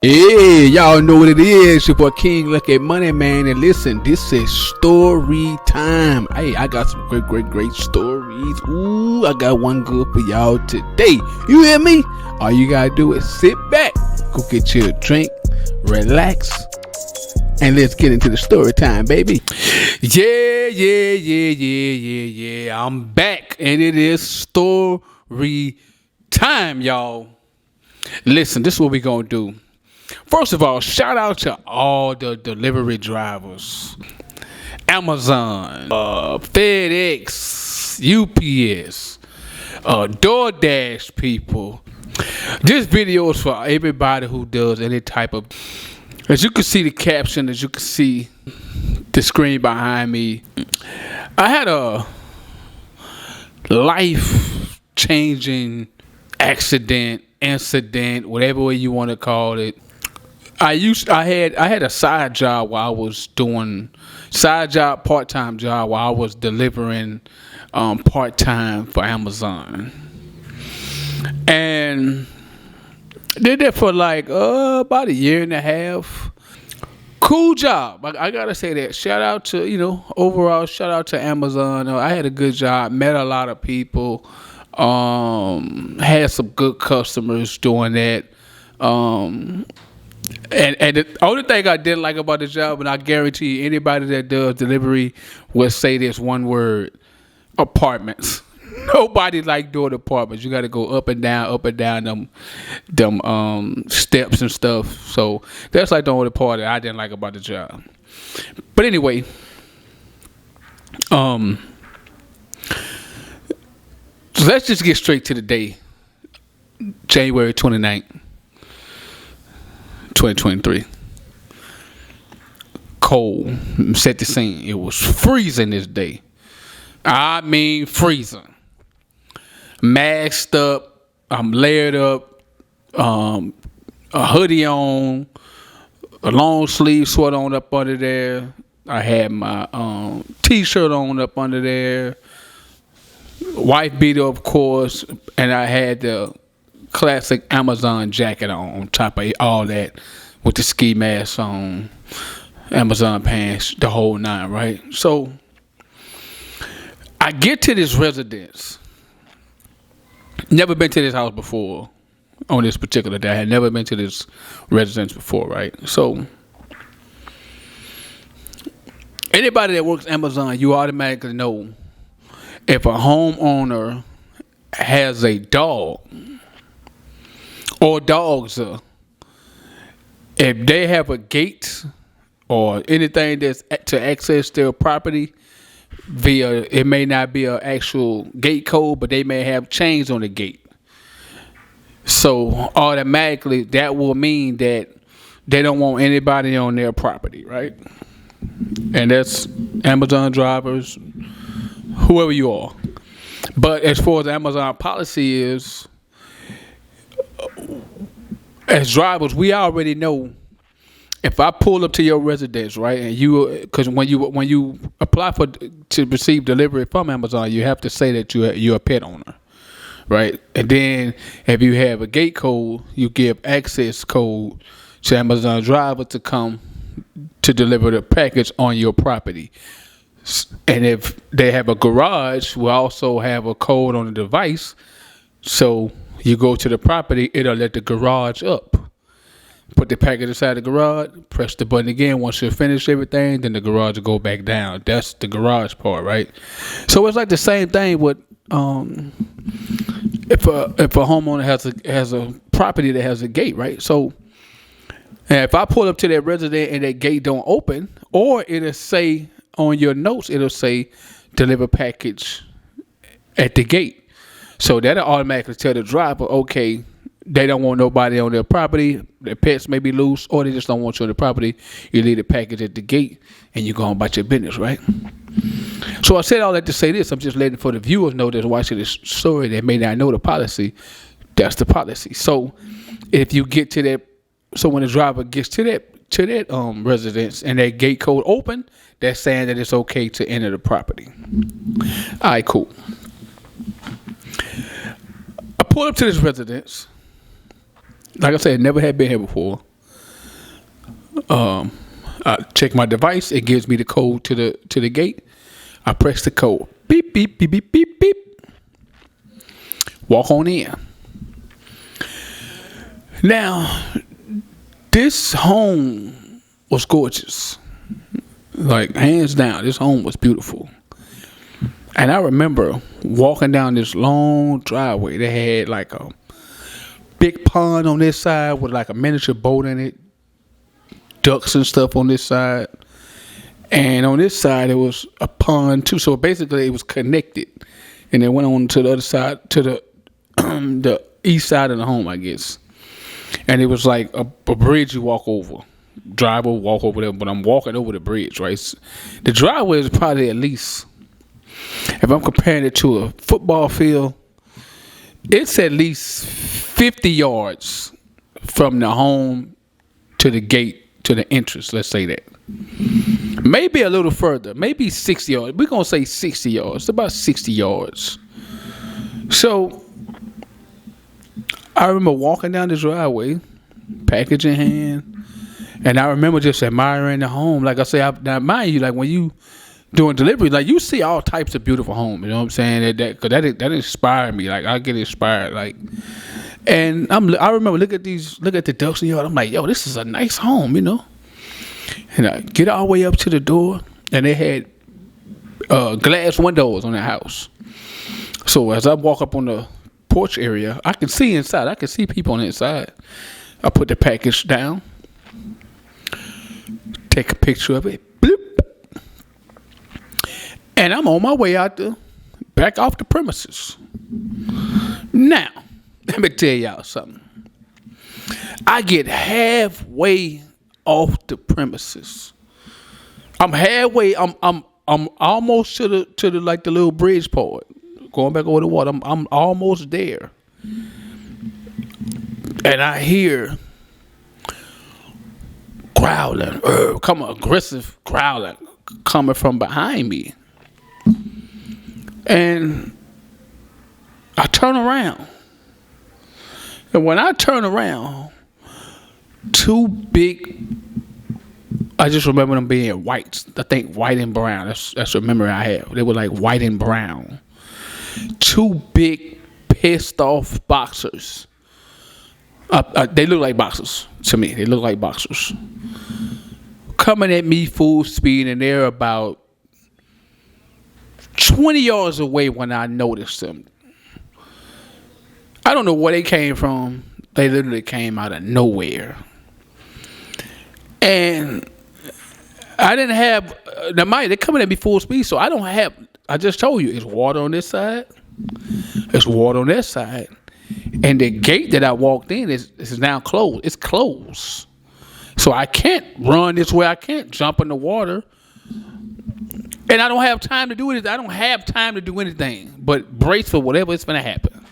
Yeah, y'all know what it is. Your boy King Lucky Money Man. And listen, this is story time. Hey, I got some great stories. Ooh, I got one good for y'all today. You hear me? All you gotta do is sit back, go get you a drink, relax, and let's get into the story time, baby. Yeah. I'm back, and it is story time, y'all. Listen, this is what we gonna do. First of all, shout out to all the delivery drivers. Amazon, FedEx, UPS, DoorDash people. This video is for everybody who does any type of... As you can see the caption, as you can see the screen behind me, I had a life-changing accident, incident, whatever way you want to call it. I had a side job while I was doing part-time job while I was delivering part-time for Amazon, and did that for like about a year and a half. Cool job. I gotta say that. Shout out to overall shout out to Amazon. I had a good job. Met a lot of people. Had some good customers doing that. And the only thing I didn't like about the job, and I guarantee you, anybody that does delivery will say this one word: apartments. Nobody like doing apartments. You got to go up and down them steps and stuff. So that's like the only part that I didn't like about the job. But anyway, so let's just get straight to the day. January 29th. 2023. Cold. Set the scene. It was freezing this day. I mean freezing. Masked up. I'm layered up. A hoodie on. A long sleeve sweater on up under there. I had my t-shirt on up under there. White beater, of course. And I had the classic Amazon jacket on top of all that, with the ski mask on, Amazon pants, the whole nine, right? So I get to this residence. Never been to this house before on this particular day. I had never been to this residence before, right? So anybody that works Amazon, you automatically know if a homeowner has a dog or dogs, if they have a gate or anything that's to access their property via, it may not be an actual gate code, but they may have chains on the gate. So automatically that will mean that they don't want anybody on their property, right? And that's Amazon drivers, whoever you are. But as far as Amazon policy is, as drivers, we already know if I pull up to your residence, right, and because when you apply to receive delivery from Amazon, you have to say that you're a pet owner, right? And then if you have a gate code, you give access code to Amazon driver to come to deliver the package on your property. And if they have a garage, we also have a code on the device, so you go to the property, it'll let the garage up. Put the package inside the garage, press the button again. Once you finish everything, then the garage will go back down. That's the garage part, right? So it's like the same thing with if a homeowner has a property that has a gate, right? So if I pull up to that resident and that gate don't open, or it'll say on your notes, it'll say deliver package at the gate. So that'll automatically tell the driver, okay, they don't want nobody on their property. Their pets may be loose, or they just don't want you on the property. You leave the package at the gate, and you go on about your business, right? So I said all that to say this. I'm just letting for the viewers know that's watching this story that may not know the policy. That's the policy. So if you get to that, so when the driver gets to that residence and that gate code open, that's saying that it's okay to enter the property. All right, cool. I pulled up to this residence. Like I said, never had been here before. I check my device. It gives me the code to the gate. I press the code. Beep beep beep beep beep beep. Walk on in. Now, this home was gorgeous. Like, hands down, this home was beautiful. And I remember walking down this long driveway. They had like a big pond on this side with like a miniature boat in it. Ducks and stuff on this side. And on this side, it was a pond too. So basically, it was connected. And it went on to the other side, to the east side of the home, I guess. And it was like a bridge you walk over. Drive over, walk over there. But I'm walking over the bridge, right? The driveway is probably at least, if I'm comparing it to a football field, it's at least 50 yards from the home to the gate, to the entrance, let's say that. Maybe a little further, maybe 60 yards. We're going to say 60 yards. It's about 60 yards. So, I remember walking down the driveway, package in hand, and I remember just admiring the home. Like I say, now mind you, like when you doing delivery, like you see all types of beautiful homes. You know what I'm saying? That inspired me. Like I get inspired. Like, and I remember look at the ducks in the yard. I'm like, yo, this is a nice home, you know. And I get all the way up to the door, and they had glass windows on the house. So as I walk up on the porch area, I can see inside. I can see people on the inside. I put the package down, take a picture of it, bloop, and I'm on my way out back off the premises. Now, let me tell y'all something. I get halfway off the premises. I'm halfway. I'm almost to the like the little bridge part, going back over the water. I'm almost there, and I hear growling, aggressive growling coming from behind me, and I turn around, and when I turn around, two big, I just remember them being white. I think white and brown. That's a memory I have. They were like white and brown. Two big, pissed off boxers. They look like boxers to me. They look like boxers. Coming at me full speed, and they're about 20 yards away when I noticed them. I don't know where they came from. They literally came out of nowhere. And I didn't have, they're coming at me full speed, so I just told you, it's water on this side, it's water on that side, and the gate that I walked in is now closed. It's closed. So I can't run this way, I can't jump in the water, and I don't have time to do it. I don't have time to do anything but brace for whatever is going to happen.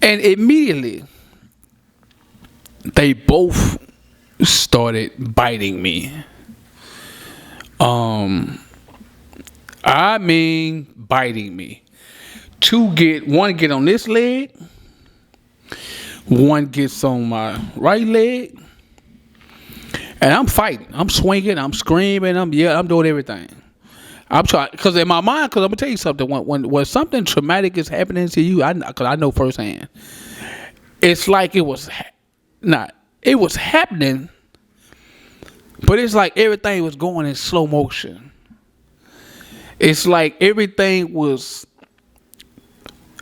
And immediately, they both started biting me. I mean biting me. One get on this leg, one gets on my right leg, and I'm fighting. I'm swinging, I'm screaming, I'm doing everything. I'm trying, because in my mind, because I'm gonna tell you something. When something traumatic is happening to you, because I know firsthand, it's like it was happening, but it's like everything was going in slow motion. It's like everything was,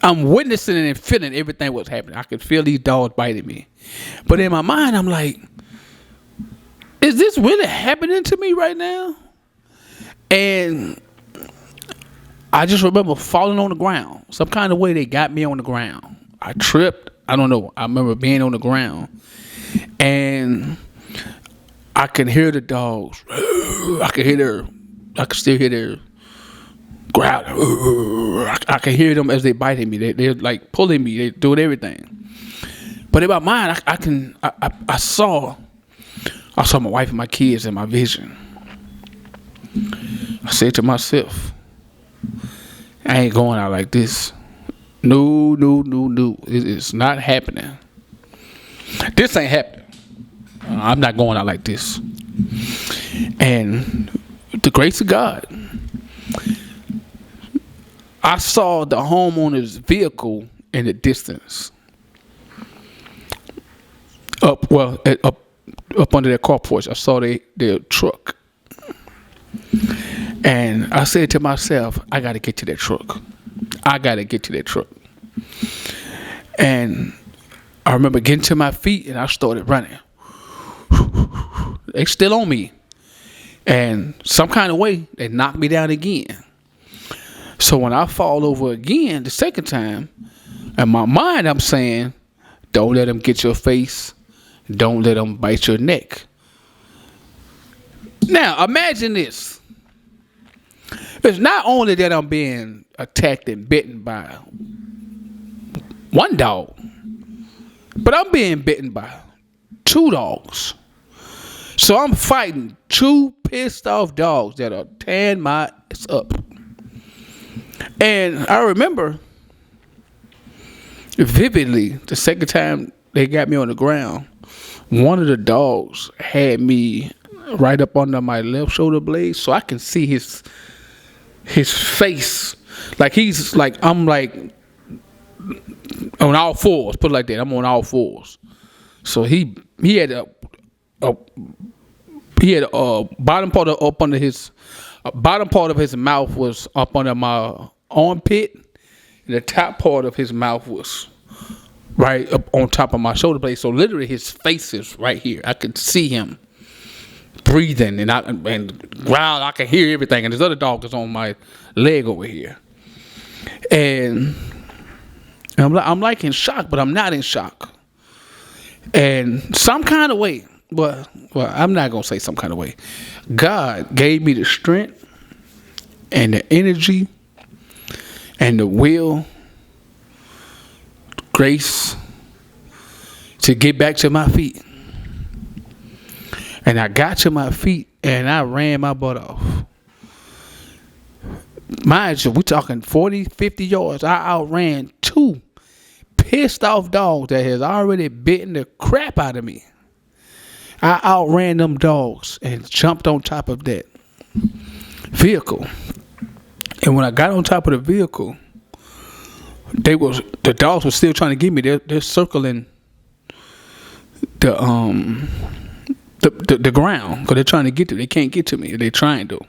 I'm witnessing and feeling everything was happening. I could feel these dogs biting me. But in my mind, I'm like, is this really happening to me right now? And I just remember falling on the ground. Some kind of way they got me on the ground. I tripped. I don't know. I remember being on the ground. And I could hear the dogs. I could still hear their growling. I could hear them as they biting me. They're like pulling me. They're doing everything. But in my mind, I saw my wife and my kids in my vision. I said to myself, I ain't going out like this. No. It's not happening. This ain't happening. I'm not going out like this. And the grace of God, I saw the homeowner's vehicle in the distance. Up under their carport, I saw their truck. And I said to myself, I got to get to that truck. I got to get to that truck. And I remember getting to my feet and I started running. They still on me. And some kind of way, they knocked me down again. So when I fall over again the second time, in my mind I'm saying, don't let them get your face. Don't let them bite your neck. Now, imagine this. It's not only that I'm being attacked and bitten by one dog, but I'm being bitten by 2 dogs. So I'm fighting 2 pissed off dogs that are tearing my ass up. And I remember vividly the second time they got me on the ground, one of the dogs had me right up under my left shoulder blade, so I can see his face. Like I'm like on all fours, put it like that. I'm on all fours. So he had a bottom part of his mouth was up under my armpit, and the top part of his mouth was right up on top of my shoulder blade. So literally his face is right here. I could see him breathing and growl. I can hear everything. And this other dog is on my leg over here. And I'm like in shock, but I'm not in shock. And some kind of way, well, I'm not going to say some kind of way. God gave me the strength and the energy and the will, grace to get back to my feet. And I got to my feet and I ran my butt off. Mind you, we're talking 40, 50 yards. I outran 2 pissed off dogs that has already bitten the crap out of me. I outran them dogs and jumped on top of that vehicle. And when I got on top of the vehicle, the dogs were still trying to get me. They're circling the ground because they're trying to get to. They can't get to me. They're trying to.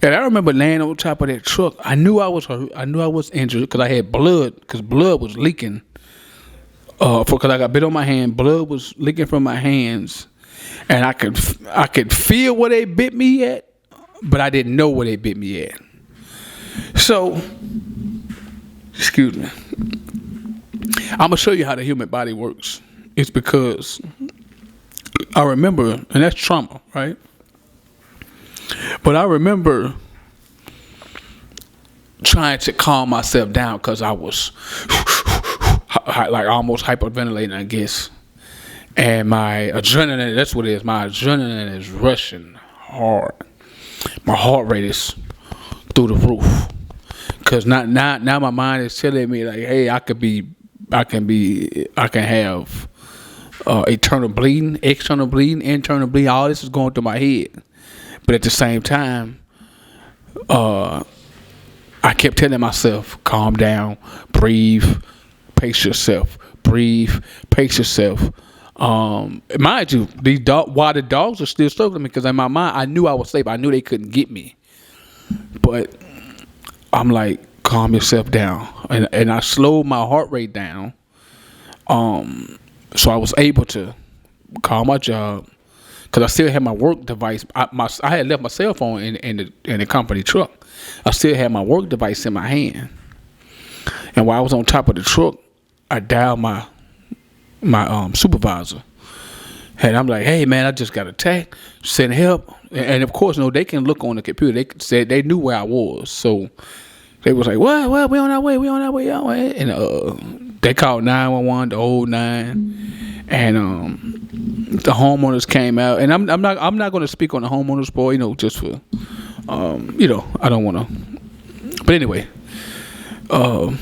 And I remember laying on top of that truck. I knew I was hurt. I knew I was injured because I had blood. Because blood was leaking. Because I got bit on my hand. Blood was leaking from my hands, and I could feel where they bit me at, but I didn't know where they bit me at. So, excuse me. I'm gonna show you how the human body works. It's because I remember, and that's trauma, right? But I remember trying to calm myself down because I was like almost hyperventilating, I guess. And my adrenaline, that's what it is. My adrenaline is rushing hard. My heart rate is through the roof. Because now my mind is telling me like, hey, I can have eternal bleeding, external bleeding, internal bleeding. All this is going through my head. But at the same time, I kept telling myself, calm down, breathe, pace yourself, breathe, pace yourself. Mind you, while the dogs are still circling me, because in my mind, I knew I was safe. I knew they couldn't get me. But I'm like, calm yourself down. And I slowed my heart rate down. So I was able to call my job. Because I still had my work device. I had left my cell phone in the company truck. I still had my work device in my hand. And while I was on top of the truck, I dialed my supervisor. And I'm like, hey, man, I just got attacked. Send help. And of course, they can look on the computer. They knew where I was. So they was like, what? We on our way. And they called 911, the old 9. And the homeowners came out, and I'm not going to speak on the homeowners, boy, just for, I don't want to. But anyway, I'm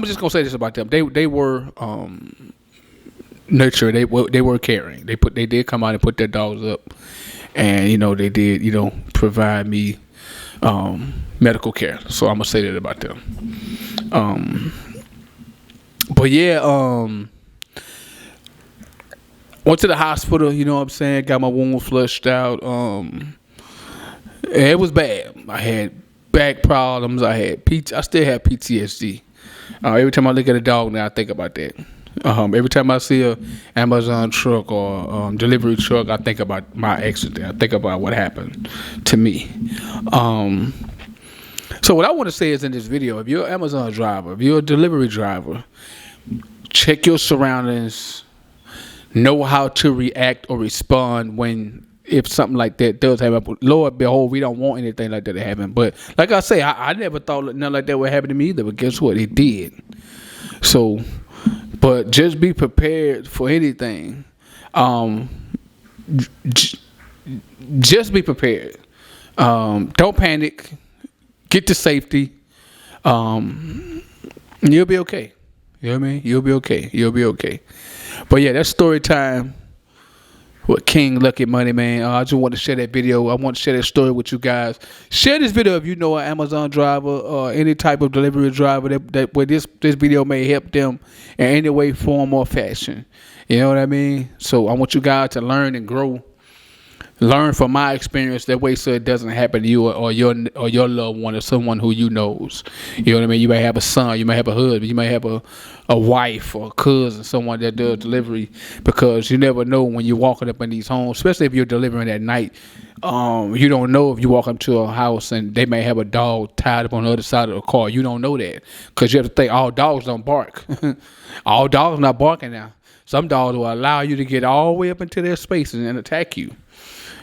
just going to say this about them. They were nurture. They were caring. They did come out and put their dogs up, and they did provide me medical care. So I'm gonna say that about them. But yeah, went to the hospital. You know what I'm saying? Got my wound flushed out. It was bad. I had back problems. I still have PTSD. Every time I look at a dog now, I think about that. Every time I see a Amazon truck or delivery truck, I think about my accident. I think about what happened to me. So what I want to say is in this video, if you're an Amazon driver, if you're a delivery driver, check your surroundings. Know how to react or respond if something like that does happen. Lord behold, we don't want anything like that to happen. But like I say, I never thought nothing like that would happen to me either. But guess what? It did. So, but just be prepared for anything. Just be prepared. Don't panic. Get to safety. You'll be okay. You know what I mean? You'll be okay. You'll be okay. But yeah, that's story time with King Lucky Money, man. I just want to share that video. I want to share that story with you guys. Share this video if you know an Amazon driver or any type of delivery driver that where this video may help them in any way, form, or fashion. You know what I mean? So I want you guys to learn and grow. Learn from my experience that way so it doesn't happen to you or your loved one or someone who you knows. You know what I mean? You may have a son, you may have a husband, you may have a wife or a cousin, someone that does delivery, because you never know when you're walking up in these homes, especially if you're delivering at night. You don't know if you walk up to a house and they may have a dog tied up on the other side of the car. You don't know that because you have to think all dogs don't bark. All dogs not barking now. Some dogs will allow you to get all the way up into their spaces and attack you.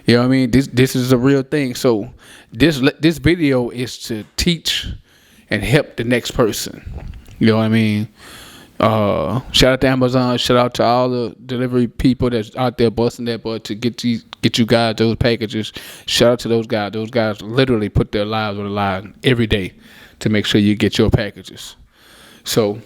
You know what I mean? This is a real thing. So this video is to teach and help the next person. You know what I mean? Shout out to Amazon. Shout out to all the delivery people that's out there busting their butt to get you guys those packages. Shout out to those guys. Those guys literally put their lives on the line every day to make sure you get your packages. So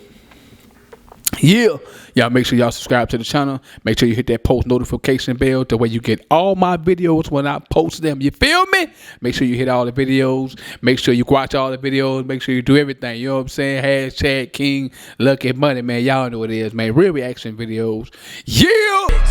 yeah, y'all make sure y'all subscribe to the channel. Make sure you hit that post notification bell the way you get all my videos when I post them. You feel me? Make sure you hit all the videos. Make sure you watch all the videos. Make sure you do everything. You know what I'm saying? Hashtag King Lucky Money, man. Y'all know what it is, man. Real reaction videos. Yeah.